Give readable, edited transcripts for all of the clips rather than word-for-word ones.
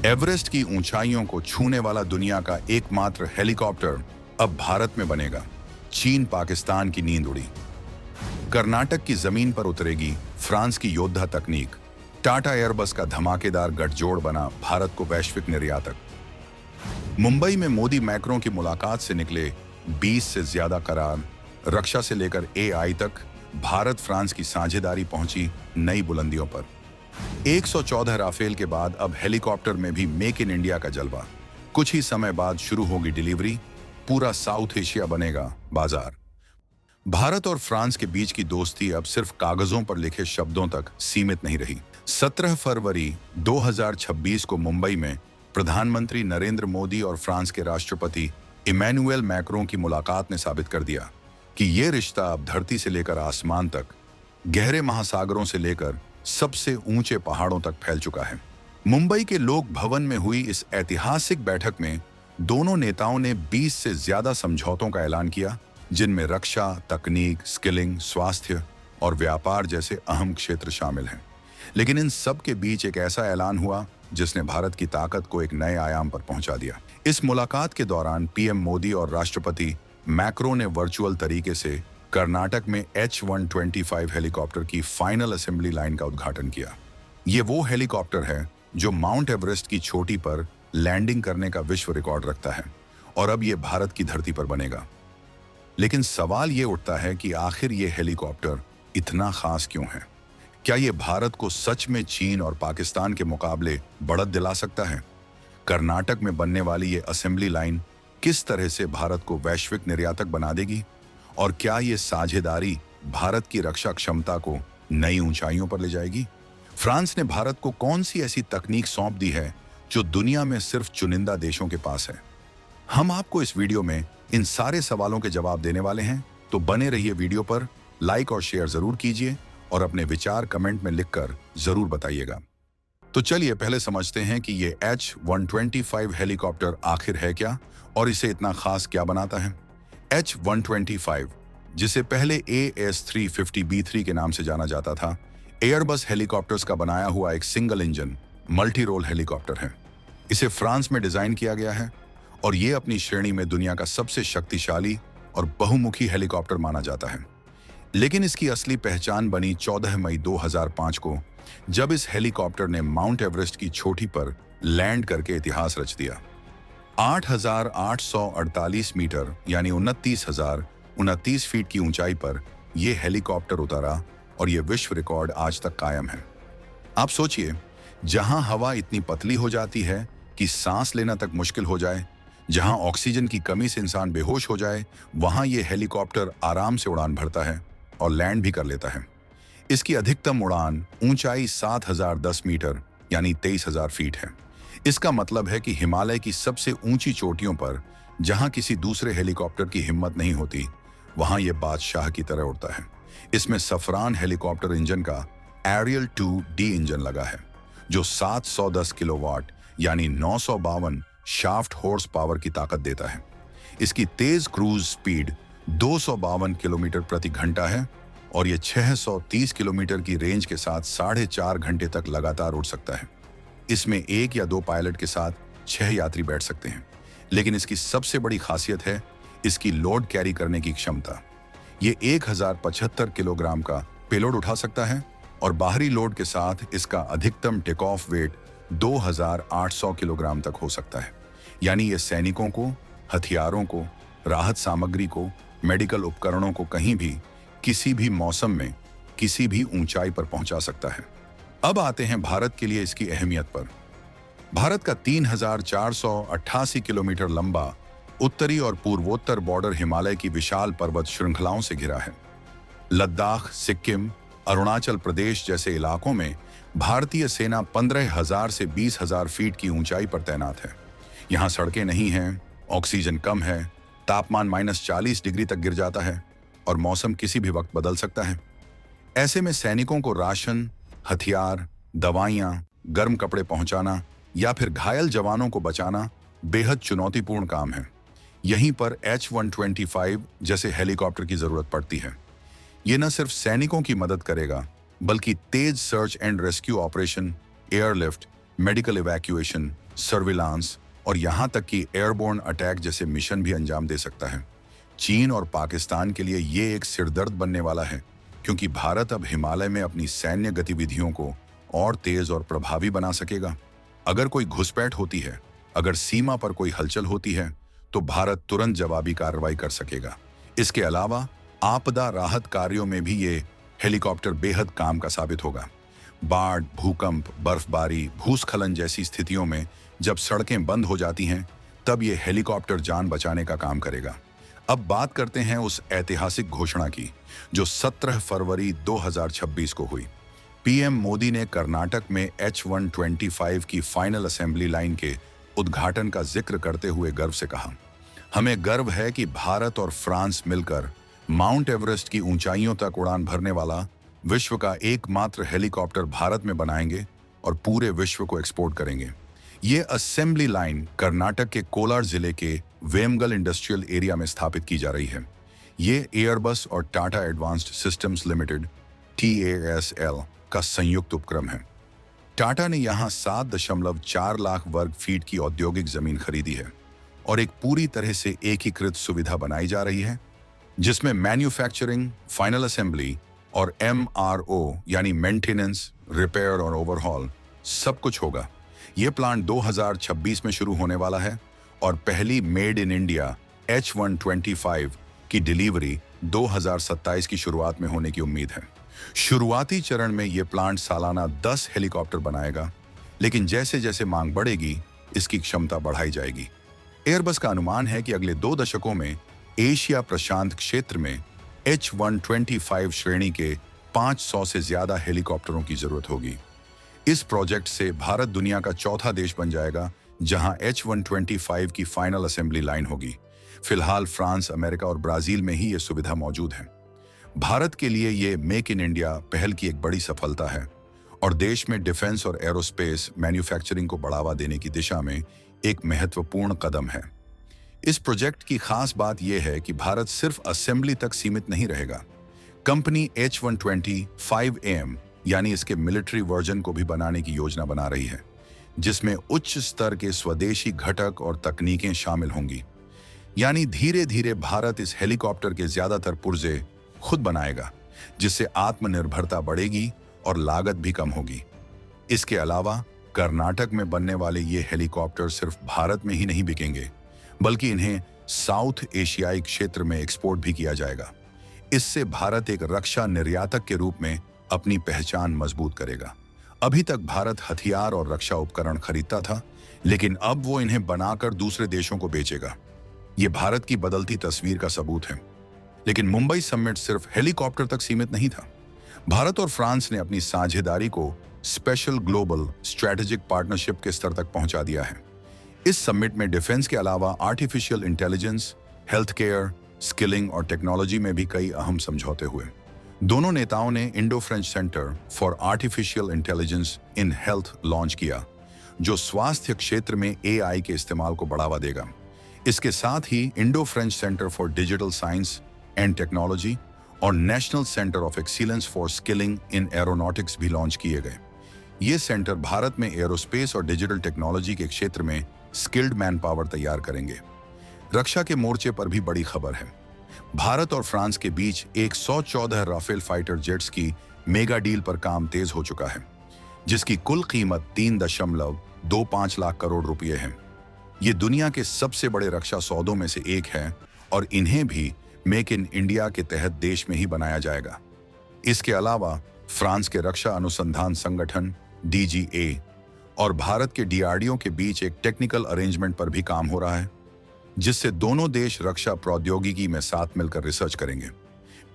Everest की ऊंचाइयों को छूने वाला दुनिया का एकमात्र हेलीकॉप्टर अब भारत में बनेगा। चीन पाकिस्तान की नींद उड़ी। कर्नाटक की जमीन पर उतरेगी फ्रांस की योद्धा तकनीक। टाटा एयरबस का धमाकेदार गठजोड़ बना भारत को वैश्विक निर्यातक। मुंबई में मोदी मैक्रों की मुलाकात से निकले 20 से ज्यादा करार। रक्षा से लेकर एआई तक भारत फ्रांस की साझेदारी पहुंची नई बुलंदियों पर। 114 राफेल के बाद अब हेलीकॉप्टर में भी मेक इन इंडिया का जलवा। कुछ ही समय बाद शुरू होगी डिलीवरी। पूरा साउथ एशिया बनेगा बाजार। भारत और फ्रांस के बीच की दोस्ती अब सिर्फ कागजों पर लिखे शब्दों तक सीमित नहीं रही। 17 फरवरी 2026 को मुंबई में प्रधानमंत्री नरेंद्र मोदी और फ्रांस के राष्ट्रपति इमैनुएल मैक्रों की मुलाकात ने साबित कर दिया कि ये रिश्ता अब धरती से लेकर आसमान तक, गहरे महासागरों से लेकर सबसे ऊंचे पहाड़ों तक फैल चुका है। मुंबई के लोक भवन में हुई इस ऐतिहासिक बैठक में दोनों नेताओं ने 20 से ज्यादा समझौतों का ऐलान किया, जिनमें रक्षा, तकनीक, स्किलिंग, स्वास्थ्य और व्यापार जैसे अहम क्षेत्र शामिल हैं। लेकिन इन सब के बीच एक ऐसा ऐलान हुआ जिसने भारत की ताकत को एक नए आयाम पर पहुंचा दिया। इस मुलाकात के दौरान पीएम मोदी और राष्ट्रपति मैक्रो ने वर्चुअल तरीके से कर्नाटक में H-125 हेलीकॉप्टर की फाइनल असेंबली लाइन का उद्घाटन किया। ये वो हेलीकॉप्टर है जो माउंट एवरेस्ट की चोटी पर लैंडिंग करने का विश्व रिकॉर्ड रखता है और अब ये भारत की धरती पर बनेगा। लेकिन सवाल ये उठता है कि आखिर ये हेलीकॉप्टर इतना खास क्यों है? क्या ये भारत को सच में चीन और पाकिस्तान के मुकाबले बढ़त दिला सकता है? कर्नाटक में बनने वाली ये असेंबली लाइन किस तरह से भारत को वैश्विक निर्यातक बना देगी? और क्या ये साझेदारी भारत की रक्षा क्षमता को नई ऊंचाइयों पर ले जाएगी? फ्रांस ने भारत को कौन सी ऐसी तकनीक सौंप दी है जो दुनिया में सिर्फ चुनिंदा देशों के पास है? हम आपको इस वीडियो में इन सारे सवालों के जवाब देने वाले हैं, तो बने रहिए वीडियो पर। लाइक और शेयर जरूर कीजिए और अपने विचार कमेंट में लिखकर जरूर बताइएगा। तो चलिए पहले समझते हैं कि ये H-125 हेलीकॉप्टर आखिर है क्या और इसे इतना खास क्या बनाता है। H-125, जिसे पहले AS-350B3 के नाम से जाना जाता था, एयरबस हेलीकॉप्टर्स का बनाया हुआ एक single engine multi role helicopter है। इसे फ्रांस में डिजाइन किया गया है और ये अपनी श्रेणी में दुनिया का सबसे शक्तिशाली और बहुमुखी हेलीकॉप्टर माना जाता है। लेकिन इसकी असली पहचान बनी 14 मई 2005 को, जब इस हेलीकॉप्टर ने माउंट एवरेस्ट की चोटी पर लैंड करके इतिहास रच दिया। 8,848 मीटर यानी 29,029 फीट की ऊंचाई पर यह हेलीकॉप्टर उतारा और यह विश्व रिकॉर्ड आज तक कायम है। आप सोचिए, जहां हवा इतनी पतली हो जाती है कि सांस लेना तक मुश्किल हो जाए, जहां ऑक्सीजन की कमी से इंसान बेहोश हो जाए, वहां यह हेलीकॉप्टर आराम से उड़ान भरता है और लैंड भी कर लेता है। इसकी अधिकतम उड़ान ऊंचाई 7,010 मीटर यानी 23,000 फीट है। इसका मतलब है कि हिमालय की सबसे ऊंची चोटियों पर, जहां किसी दूसरे हेलीकॉप्टर की हिम्मत नहीं होती, वहां यह बादशाह की तरह उड़ता है। इसमें सफरान हेलीकॉप्टर इंजन का एरियल 2D इंजन लगा है, जो 710 किलोवाट यानी 952 शाफ्ट हॉर्स पावर की ताकत देता है। इसकी तेज क्रूज स्पीड 252 किलोमीटर प्रति घंटा है और यह 630 किलोमीटर की रेंज के साथ 4.5 घंटे तक लगातार उड़ सकता है। इसमें 1 या 2 पायलट के साथ 6 यात्री बैठ सकते हैं। लेकिन इसकी सबसे बड़ी खासियत है इसकी लोड कैरी करने की क्षमता। ये 1075 किलोग्राम का पेलोड उठा सकता है और बाहरी लोड के साथ इसका अधिकतम टेक ऑफ वेट 2,800 किलोग्राम तक हो सकता है। यानी ये सैनिकों को, हथियारों को, राहत सामग्री को, मेडिकल उपकरणों को कहीं भी, किसी भी मौसम में, किसी भी ऊंचाई पर पहुंचा सकता है। अब आते हैं भारत के लिए इसकी अहमियत पर। भारत का 3,488 किलोमीटर लंबा उत्तरी और पूर्वोत्तर बॉर्डर हिमालय की विशाल पर्वत श्रृंखलाओं से घिरा है। लद्दाख, सिक्किम, अरुणाचल प्रदेश जैसे इलाकों में भारतीय सेना 15,000 से 20,000 फीट की ऊंचाई पर तैनात है। यहाँ सड़कें नहीं हैं, ऑक्सीजन कम है, तापमान -40 डिग्री तक गिर जाता है और मौसम किसी भी वक्त बदल सकता है। ऐसे में सैनिकों को राशन, हथियार, दवाइयाँ, गर्म कपड़े पहुंचाना या फिर घायल जवानों को बचाना बेहद चुनौतीपूर्ण काम है। यहीं पर H-125 जैसे हेलीकॉप्टर की जरूरत पड़ती है। ये न सिर्फ सैनिकों की मदद करेगा, बल्कि तेज search and rescue operation, airlift, medical evacuation surveillance और यहां तक कि एयरबोर्न अटैक जैसे मिशन भी अंजाम दे सकता है। चीन और पाकिस्तान के लिए ये एक सिरदर्द बनने वाला है, क्योंकि भारत अब हिमालय में अपनी सैन्य गतिविधियों को और तेज और प्रभावी बना सकेगा। अगर कोई घुसपैठ होती है, अगर सीमा पर कोई हलचल होती है, तो भारत तुरंत जवाबी कार्रवाई कर सकेगा। इसके अलावा आपदा राहत कार्यों में भी ये हेलीकॉप्टर बेहद काम का साबित होगा। बाढ़, भूकंप, बर्फबारी, भूस्खलन जैसी स्थितियों में जब सड़कें बंद हो जाती हैं, तब ये हेलीकॉप्टर जान बचाने का काम करेगा। अब बात करते हैं उस ऐतिहासिक घोषणा की जो 17 फरवरी 2026 को हुई। पीएम मोदी ने कर्नाटक में H125 की फाइनल असेंबली लाइन के उद्घाटन का जिक्र करते हुए गर्व से कहा, हमें गर्व है कि भारत और फ्रांस मिलकर माउंट एवरेस्ट की ऊंचाइयों तक उड़ान भरने वाला विश्व का एकमात्र हेलीकॉप्टर भारत में बनाएंगे और पूरे विश्व को एक्सपोर्ट करेंगे। ये असेंबली लाइन कर्नाटक के कोलार जिले के वेमगल इंडस्ट्रियल एरिया में स्थापित की जा रही है। ये एयरबस और Tata advanced systems limited TASL का संयुक्त उपक्रम है। टाटा ने यहाँ 7.4 लाख वर्ग फीट की औद्योगिक जमीन खरीदी है और एक पूरी तरह से एकीकृत सुविधा बनाई जा रही है, जिसमें मैन्युफैक्चरिंग, फाइनल असेंबली और MRO यानी मेंटेनेंस, रिपेयर और ओवरहॉल सब कुछ होगा। ये प्लांट 2026 में शुरू होने वाला है और पहली मेड इन इंडिया H125 की डिलीवरी 2027 की शुरुआत में होने की उम्मीद है। शुरुआती चरण में ये प्लांट सालाना 10 हेलीकॉप्टर बनाएगा, लेकिन जैसे जैसे मांग बढ़ेगी, इसकी क्षमता बढ़ाई जाएगी। एयरबस का अनुमान है कि अगले 2 दशकों में एशिया प्रशांत क्षेत्र में H125 श्रेणी के 500 से ज्यादा हेलीकॉप्टरों की जरूरत होगी। इस प्रोजेक्ट से भारत दुनिया का चौथा देश बन जाएगा जहां H125 की फाइनल असेंबली लाइन होगी। फिलहाल फ्रांस, अमेरिका और ब्राजील में ही ये सुविधा मौजूद है। भारत के लिए ये मेक इन इंडिया पहल की एक बड़ी सफलता है और देश में डिफेंस और एरोस्पेस मैन्युफैक्चरिंग को बढ़ावा देने की दिशा में एक महत्वपूर्ण कदम है। इस प्रोजेक्ट की खास बात यह है कि भारत सिर्फ असेंबली तक सीमित नहीं रहेगा। कंपनी H125AM यानी इसके मिलिट्री वर्जन को भी बनाने की योजना बना रही है, जिसमें उच्च स्तर के स्वदेशी घटक और तकनीकें शामिल होंगी। यानी धीरे धीरे भारत इस हेलीकॉप्टर के ज्यादातर पुर्जे खुद बनाएगा, जिससे आत्मनिर्भरता बढ़ेगी और लागत भी कम होगी। इसके अलावा कर्नाटक में बनने वाले ये हेलीकॉप्टर सिर्फ भारत में ही नहीं बिकेंगे, बल्कि इन्हें साउथ एशियाई क्षेत्र में एक्सपोर्ट भी किया जाएगा। इससे भारत एक रक्षा निर्यातक के रूप में अपनी पहचान मजबूत करेगा। अभी तक भारत हथियार और रक्षा उपकरण खरीदता था, लेकिन अब वो इन्हें बनाकर दूसरे देशों को बेचेगा। ये भारत की बदलती तस्वीर का सबूत है। लेकिन मुंबई समिट सिर्फ हेलीकॉप्टर तक सीमित नहीं था। भारत और फ्रांस ने अपनी साझेदारी को स्पेशल ग्लोबल स्ट्रेटेजिक पार्टनरशिप के स्तर तक पहुंचा दिया है। इस समिट में डिफेंस के अलावा artificial intelligence, health care, skilling और टेक्नोलॉजी में भी कई अहम समझौते हुए। दोनों नेताओं ने Indo French centre for artificial intelligence in health launch किया, जो स्वास्थ्य क्षेत्र में AI के इस्तेमाल को बढ़ावा देगा। इसके साथ ही Indo French centre for digital science and technology और national centre of excellence for skilling in aeronautics भी लॉन्च किए गए। ये सेंटर भारत में एरोस्पेस और डिजिटल टेक्नोलॉजी के क्षेत्र में स्किल्ड मैन पावर तैयार करेंगे। रक्षा के मोर्चे पर भी बड़ी खबर है। भारत और फ्रांस के बीच 114 राफेल फाइटर जेट्स की मेगा डील पर काम तेज हो चुका है, जिसकी कुल कीमत 3.25 लाख करोड़ रुपए है। ये दुनिया के सबसे बड़े रक्षा सौदों में से एक है और इन्हें भी मेक इन इंडिया के तहत देश में ही बनाया जाएगा। इसके अलावा फ्रांस के रक्षा अनुसंधान संगठन DGA और भारत के DRDO के बीच एक टेक्निकल अरेंजमेंट पर भी काम हो रहा है, जिससे दोनों देश रक्षा प्रौद्योगिकी में साथ मिलकर रिसर्च करेंगे।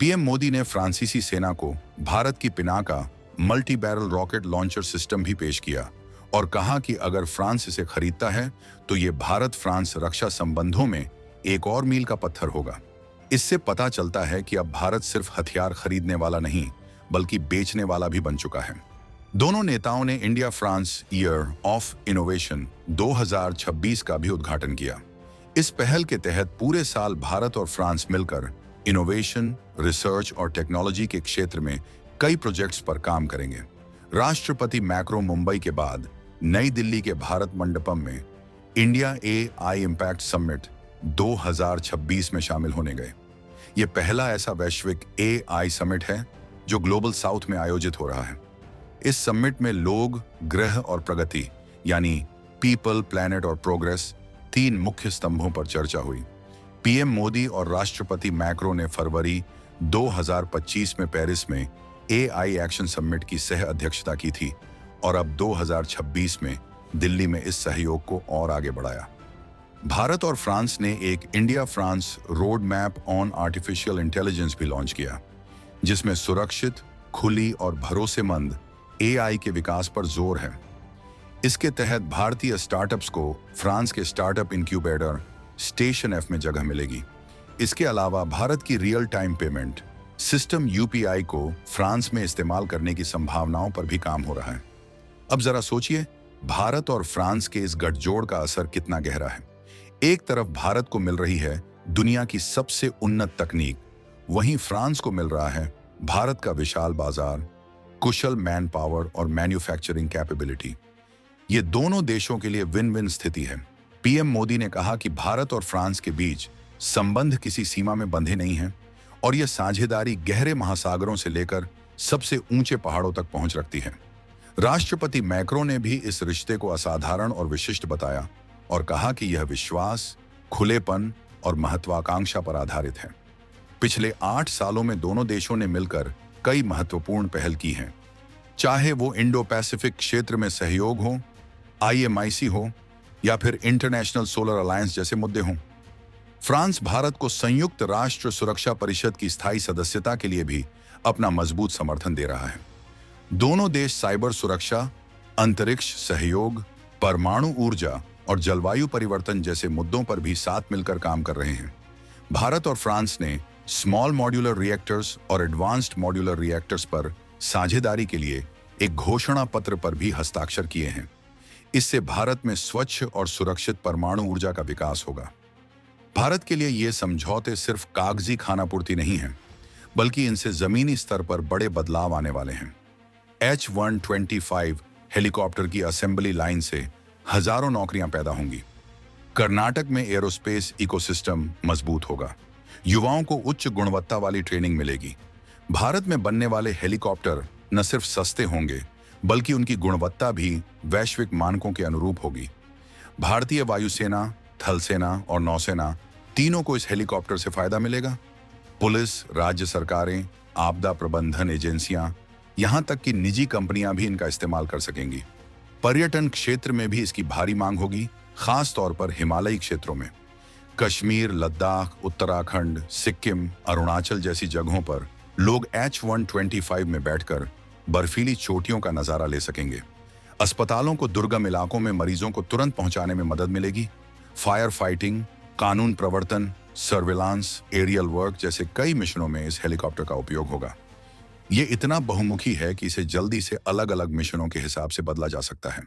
पीएम मोदी ने फ्रांसीसी सेना को भारत की Pinaka multi barrel rocket launcher system भी पेश किया और कहा कि अगर फ्रांस इसे खरीदता है तो ये भारत फ्रांस रक्षा संबंधों में एक और मील का पत्थर होगा। इससे पता चलता है कि अब भारत सिर्फ हथियार खरीदने वाला नहीं, बल्कि बेचने वाला भी बन चुका है। दोनों नेताओं ने India France year of innovation 2026 का भी उद्घाटन किया। इस पहल के तहत पूरे साल भारत और फ्रांस मिलकर इनोवेशन, रिसर्च और टेक्नोलॉजी के क्षेत्र में कई प्रोजेक्ट्स पर काम करेंगे। राष्ट्रपति मैक्रो मुंबई के बाद नई दिल्ली के भारत मंडपम में इंडिया AI इम्पैक्ट समिट 2026 में शामिल होने गए। ये पहला ऐसा वैश्विक AI समिट है जो ग्लोबल साउथ में आयोजित हो रहा है। इस समिट में लोग, ग्रह और प्रगति यानी पीपल, प्लैनेट और प्रोग्रेस 3 मुख्य स्तंभों पर चर्चा हुई। पीएम मोदी और राष्ट्रपति मैक्रो ने फरवरी 2025 में पेरिस में AI एक्शन समिट की सह अध्यक्षता की थी और अब 2026 में दिल्ली में इस सहयोग को और आगे बढ़ाया। भारत और फ्रांस ने एक India France road map on artificial intelligence भी लॉन्च किया, जिसमें सुरक्षित, खुली और भरोसेमंद AI के विकास पर जोर है। इसके तहत भारतीय स्टार्टअप्स को फ्रांस के स्टार्टअप इंक्यूबेटर स्टेशन F में जगह मिलेगी। इसके अलावा भारत की real time payment system UPI को फ्रांस में इस्तेमाल करने की संभावनाओं पर भी काम हो रहा है। अब जरा सोचिए, भारत और फ्रांस के इस गठजोड़ का असर कितना गहरा है। एक तरफ भारत को मिल रही है दुनिया की सबसे उन्नत तकनीक, वहीं फ्रांस को मिल रहा है भारत का विशाल बाजार, कुशल मैन पावर और मैन्युफैक्चरिंग कैपेबिलिटी। ये दोनों देशों के लिए विन विन स्थिति है। पीएम मोदी ने कहा कि भारत और फ्रांस के बीच संबंध किसी सीमा में बंधे नहीं हैं और यह साझेदारी गहरे महासागरों से लेकर सबसे ऊंचे पहाड़ों तक पहुंच रखती है। राष्ट्रपति मैक्रो ने भी इस रिश्ते को असाधारण और विशिष्ट बताया और कहा कि यह विश्वास, खुलेपन और महत्वाकांक्षा पर आधारित है। पिछले 8 सालों में दोनों देशों ने मिलकर कई महत्वपूर्ण पहल की हैं, चाहे वो इंडो पैसिफिक क्षेत्र में सहयोग हो, IMIC हो या फिर इंटरनेशनल सोलर अलायंस जैसे मुद्दे हों। फ्रांस भारत को संयुक्त राष्ट्र सुरक्षा परिषद की स्थायी सदस्यता के लिए भी अपना मजबूत समर्थन दे रहा है। दोनों देश साइबर सुरक्षा, अंतरिक्ष सहयोग, परमाणु ऊर्जा और जलवायु परिवर्तन जैसे मुद्दों पर भी साथ मिलकर काम कर रहे हैं। भारत और फ्रांस ने स्मॉल मॉड्यूलर रिएक्टर्स और एडवांस्ड मॉड्यूलर रिएक्टर्स पर साझेदारी के लिए एक घोषणा पत्र पर भी हस्ताक्षर किए हैं। इससे भारत में स्वच्छ और सुरक्षित परमाणु ऊर्जा का विकास होगा। भारत के लिए ये समझौते सिर्फ कागजी खानापूर्ति नहीं हैं, बल्कि इनसे जमीनी स्तर पर बड़े बदलाव आने वाले हैं। H-125 हेलीकॉप्टर की असेंबली लाइन से हजारों नौकरियां पैदा होंगी। कर्नाटक में एरोस्पेस इकोसिस्टम मजबूत होगा। युवाओं को उच्च गुणवत्ता वाली ट्रेनिंग मिलेगी। भारत में बनने वाले हेलीकॉप्टर न सिर्फ सस्ते होंगे, बल्कि उनकी गुणवत्ता भी वैश्विक मानकों के अनुरूप होगी। भारतीय वायुसेना, थल सेना और नौसेना तीनों को इस हेलीकॉप्टर से फायदा मिलेगा। पुलिस, राज्य सरकारें, आपदा प्रबंधन एजेंसियां, यहां तक कि निजी कंपनियां भी इनका इस्तेमाल कर सकेंगी। पर्यटन क्षेत्र में भी इसकी भारी मांग होगी, खास तौर पर हिमालयी क्षेत्रों में। कश्मीर, लद्दाख, उत्तराखंड, सिक्किम, अरुणाचल जैसी जगहों पर लोग H-125 में बैठकर बर्फीली चोटियों का नजारा ले सकेंगे। अस्पतालों को दुर्गम इलाकों में मरीजों को तुरंत पहुंचाने में मदद मिलेगी। फायर फाइटिंग, कानून प्रवर्तन, सर्विलांस, एरियल वर्क जैसे कई मिशनों में इस हेलीकॉप्टर का उपयोग होगा। ये इतना बहुमुखी है कि इसे जल्दी से अलग अलग मिशनों के हिसाब से बदला जा सकता है।